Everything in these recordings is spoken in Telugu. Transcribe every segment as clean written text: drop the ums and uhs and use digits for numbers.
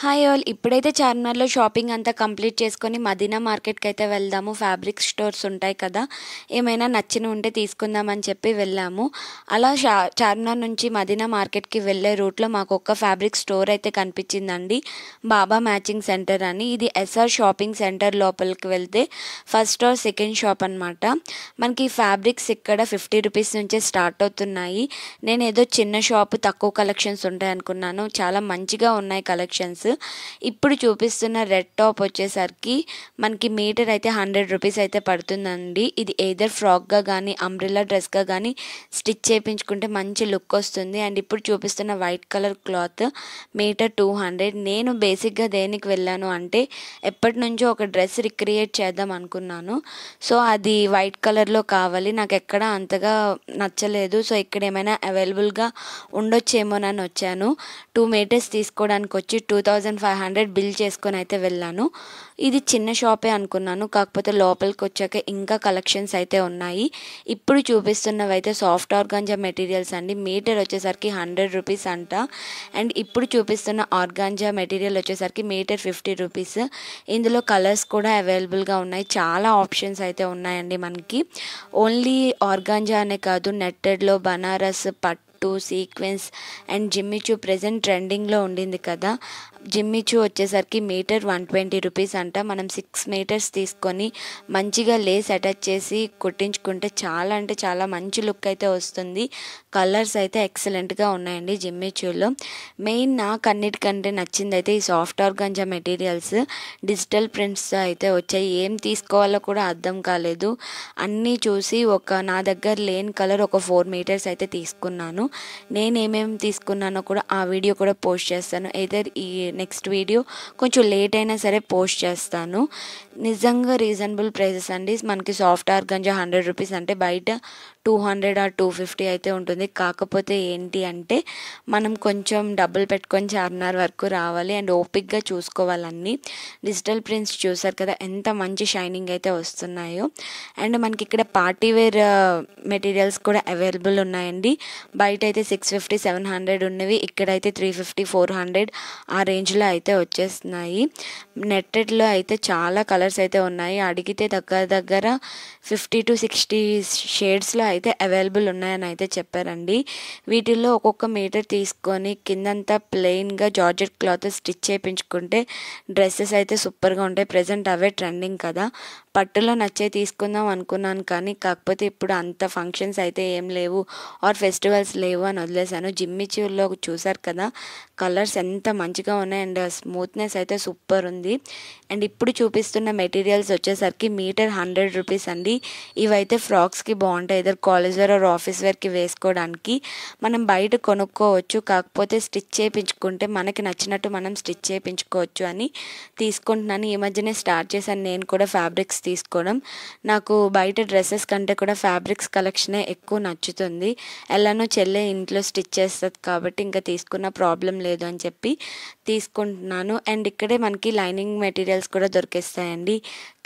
హాయ్ ఆల్ ఇప్పుడైతే చార్మినార్లో షాపింగ్ అంతా కంప్లీట్ చేసుకొని మదీనా మార్కెట్కి అయితే వెళ్దాము. ఫ్యాబ్రిక్ స్టోర్స్ ఉంటాయి కదా, ఏమైనా నచ్చిన ఉంటే తీసుకుందామని చెప్పి వెళ్ళాము. అలా చార్మినార్ నుంచి మదీనా మార్కెట్కి వెళ్ళే రూట్లో మాకు ఒక ఫ్యాబ్రిక్ స్టోర్ అయితే కనిపించిందండి, బాబా మ్యాచింగ్ సెంటర్ అని. ఇది ఎస్ఆర్ షాపింగ్ సెంటర్ లోపలికి వెళ్తే ఫస్ట్ ఆర్ సెకండ్ షాప్ అనమాట. మనకి ఫ్యాబ్రిక్స్ ఇక్కడ 50 రూపీస్ నుంచే స్టార్ట్ అవుతున్నాయి. నేను ఏదో చిన్న షాప్ తక్కువ కలెక్షన్స్ ఉంటాయి అనుకున్నాను, చాలా మంచిగా ఉన్నాయి కలెక్షన్స్. ఇప్పుడు చూపిస్తున్న రెడ్ టాప్ వచ్చేసరికి మనకి మీటర్ అయితే 100 రూపీస్ అయితే పడుతుందండి. ఇది ఏదర్ ఫ్రాక్గా కానీ అంబ్రెల్లా డ్రెస్గా కానీ స్టిచ్ చేయించుకుంటే మంచి లుక్ వస్తుంది. అండ్ ఇప్పుడు చూపిస్తున్న వైట్ కలర్ క్లాత్ మీటర్ 200. నేను బేసిక్గా దేనికి వెళ్ళాను అంటే ఎప్పటి నుంచో ఒక డ్రెస్ రిక్రియేట్ చేద్దాం అనుకున్నాను. సో అది వైట్ కలర్లో కావాలి, నాకు ఎక్కడ అంతగా నచ్చలేదు. సో ఇక్కడ ఏమైనా అవైలబుల్గా ఉండొచ్చేమోనని వచ్చాను. 2 మీటర్స్ తీసుకోవడానికి వచ్చి 2500 బిల్ చేసుకొని అయితే వెళ్ళాను. ఇది చిన్న షాపే అనుకున్నాను, కాకపోతే లోపలికి వచ్చాక ఇంకా కలెక్షన్స్ అయితే ఉన్నాయి. ఇప్పుడు చూపిస్తున్నవి అయితే సాఫ్ట్ ఆర్గాంజా మెటీరియల్స్ అండి. మీటర్ వచ్చేసరికి 100 రూపీస్ అంట. అండ్ ఇప్పుడు చూపిస్తున్న ఆర్గాంజా మెటీరియల్ వచ్చేసరికి మీటర్ 50 రూపీస్. ఇందులో కలర్స్ కూడా అవైలబుల్గా ఉన్నాయి, చాలా ఆప్షన్స్ అయితే ఉన్నాయండి మనకి. ఓన్లీ ఆర్గాంజా అనే కాదు, నెట్టెడ్లో బనారస్, పట్టు, సీక్వెన్స్ అండ్ జిమ్మిచూ ప్రెజెంట్ ట్రెండింగ్లో ఉండింది కదా. జిమ్మిచూ వచ్చేసరికి మీటర్ 120 రూపీస్ అంట. మనం 6 మీటర్స్ తీసుకొని మంచిగా లేస్ అటాచ్ చేసి కుట్టించుకుంటే చాలా అంటే చాలా మంచి లుక్ అయితే వస్తుంది. కలర్స్ అయితే ఎక్సలెంట్గా ఉన్నాయండి జిమ్మిచూలో. మెయిన్ నాకు అన్నిటికంటే నచ్చింది అయితే ఈ soft organza materials. Digital prints అయితే వచ్చాయి, ఏం తీసుకోవాలో కూడా అర్థం కాలేదు. అన్నీ చూసి నా దగ్గర లేని కలర్ ఒక 4 మీటర్స్ అయితే తీసుకున్నాను. నేనేమేమి తీసుకున్నానో కూడా ఆ వీడియో కూడా పోస్ట్ చేస్తాను. ఎయిదర్ ఈ నెక్స్ట్ వీడియో కొంచెం లేట్ అయినా సరే పోస్ట్ చేస్తాను. నిజంగా రీజనబుల్ ప్రైసెస్ అండి. మనకి సాఫ్ట్ ఆర్గాంజా 100 రూపీస్ అంటే బయట 200 or 250 అయితే ఉంటుంది. కాకపోతే ఏంటి అంటే మనం కొంచెం డబ్బులు పెట్టుకొని చార్మినార్ వరకు రావాలి అండ్ ఓపిక్గా చూసుకోవాలన్నీ. డిజిటల్ ప్రింట్స్ చూసారు కదా ఎంత మంచి షైనింగ్ అయితే వస్తున్నాయో. అండ్ మనకి ఇక్కడ పార్టీవేర్ మెటీరియల్స్ కూడా అవైలబుల్ ఉన్నాయండి. బయట అయితే 650, 700 ఉన్నవి, ఇక్కడైతే 350, 400 ఆ రేంజ్లో అయితే వచ్చేస్తున్నాయి. నెట్టెడ్లో అయితే చాలా కలర్స్ అయితే ఉన్నాయి, అడిగితే దగ్గర 50 to 60 షేడ్స్లో అయితే అవైలబుల్ ఉన్నాయని అయితే చెప్పారండి. వీటిల్లో ఒక్కొక్క మీటర్ తీసుకొని కిందంతా ప్లెయిన్గా జార్జెట్ క్లాత్ స్టిచ్ చేయించుకుంటే డ్రెస్సెస్ అయితే సూపర్గా ఉంటాయి. ప్రజెంట్ అవే ట్రెండింగ్ కదా. పట్టులో నచ్చే తీసుకుందాం అనుకున్నాను, కానీ కాకపోతే ఇప్పుడు అంత ఫంక్షన్స్ అయితే ఏం లేవు ఆర్ ఫెస్టివల్స్ లేవు అని వదిలేసాను. జిమ్మిచూలో చూసారు కదా కలర్స్ ఎంత మంచిగా ఉన్నాయి అండ్ స్మూత్నెస్ అయితే సూపర్ ఉంది. అండ్ ఇప్పుడు చూపిస్తున్న మెటీరియల్స్ వచ్చేసరికి మీటర్ 100 రూపీస్ అండి. ఇవైతే ఫ్రాక్స్కి బాగుంటాయి, ఇద్దరు కాలేజ్ వేర్ ఆర్ ఆఫీస్ వేర్కి వేసుకోవడానికి. మనం బయట కొనుక్కోవచ్చు, కాకపోతే స్టిచ్ చేయించుకుంటే మనకి నచ్చినట్టు మనం స్టిచ్ చేయించుకోవచ్చు అని తీసుకుంటున్నాను. ఈ మధ్యనే స్టార్ట్ చేశాను నేను కూడా ఫ్యాబ్రిక్స్ తీసుకోవడం. నాకు బయట డ్రెస్సెస్ కంటే కూడా ఫ్యాబ్రిక్స్ కలెక్షనే ఎక్కువ నచ్చుతుంది. ఎలానో చెల్లె ఇంట్లో స్టిచ్ చేస్తుంది కాబట్టి ఇంకా తీసుకున్న ప్రాబ్లం లేదు అని చెప్పి తీసుకుంటున్నాను. అండ్ ఇక్కడే మనకి లైనింగ్ మెటీరియల్స్ కూడా దొరికేస్తాయండి.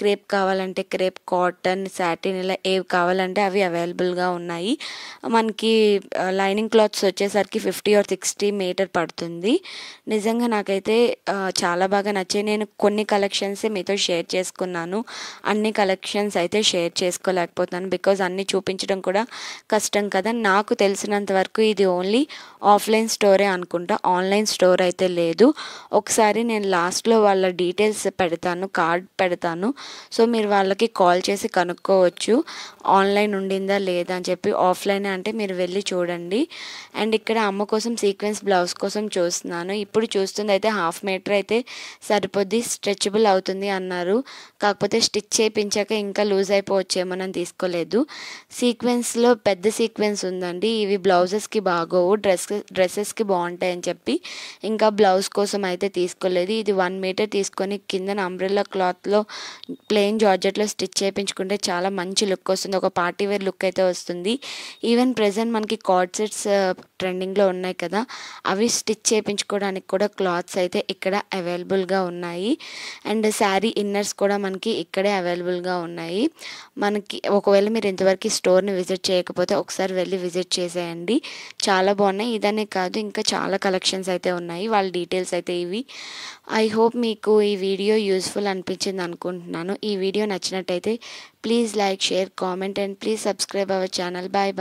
క్రేప్ కావాలంటే క్రేప్, కాటన్, సాటిన్ ఇలా ఏవి కావాలంటే అవి అవైలబుల్గా ఉన్నాయి. మనకి లైనింగ్ క్లాత్స్ వచ్చేసరికి 50 or 60 మీటర్ పడుతుంది. నిజంగా నాకైతే చాలా బాగా నచ్చాయి. నేను కొన్ని కలెక్షన్సే మీతో షేర్ చేసుకున్నాను, అన్ని కలెక్షన్స్ అయితే షేర్ చేసుకోలేకపోతున్నాను బికాజ్ అన్నీ చూపించడం కూడా కష్టం కదా. నాకు తెలిసినంత వరకు ఇది ఓన్లీ ఆఫ్లైన్ స్టోరే అనుకుంటా, ఆన్లైన్ స్టోర్ అయితే లేదు. ఒకసారి నేను లాస్ట్లో వాళ్ళ డీటెయిల్స్ పెడతాను, కార్డ్ పెడతాను, సో మీరు వాళ్ళకి కాల్ చేసి కనుక్కోవచ్చు ఆన్లైన్ ఉండిందా లేదా అని చెప్పి. ఆఫ్లైన్ అంటే మీరు వెళ్ళి చూడండి. అండ్ ఇక్కడ అమ్మ కోసం సీక్వెన్స్ బ్లౌజ్ కోసం చూస్తున్నాను. ఇప్పుడు చూస్తుంది అయితే 1/2 మీటర్ అయితే సరిపోద్ది, స్ట్రెచబుల్ అవుతుంది అన్నారు. కాకపోతే స్టిచ్ చేయించాక ఇంకా లూజ్ అయిపోవచ్చేమోనని తీసుకోలేదు. సీక్వెన్స్లో పెద్ద సీక్వెన్స్ ఉందండి, ఇవి బ్లౌజెస్కి బాగోవు, డ్రెస్సెస్కి బాగుంటాయని చెప్పి ఇంకా బ్లౌజ్ కోసం అయితే తీసుకోలేదు. ఇది 1 మీటర్ తీసుకొని కిందన అంబ్రెల్లా క్లాత్లో ప్లెయిన్ జార్జెట్లో స్టిచ్ చేయించుకుంటే చాలా మంచి లుక్ వస్తుంది, ఒక పార్టీ వేర్ లుక్ అయితే అయితే వస్తుంది. ఈవెన్ ప్రెజెంట్ మనకి కార్డ్ సెట్స్ ట్రెండింగ్లో ఉన్నాయి కదా, అవి స్టిచ్ చేయించుకోవడానికి కూడా క్లాత్స్ అయితే ఇక్కడ అవైలబుల్గా ఉన్నాయి. అండ్ శారీ ఇన్నర్స్ కూడా మనకి ఇక్కడే అవైలబుల్గా ఉన్నాయి. మనకి ఒకవేళ మీరు ఇంతవరకు స్టోర్ని విజిట్ చేయకపోతే ఒకసారి వెళ్ళి విజిట్ చేసేయండి. చాలా బాగున్నాయి. ఇదనే కాదు, ఇంకా చాలా కలెక్షన్స్ అయితే ఉన్నాయి. వాళ్ళ డీటెయిల్స్ అయితే ఇవి. ఐ హోప్ మీకు ఈ వీడియో యూస్ఫుల్ అనిపించింది అనుకుంటున్నాను. ఈ వీడియో నచ్చినట్టయితే please like, share, comment and please subscribe our channel. Bye bye.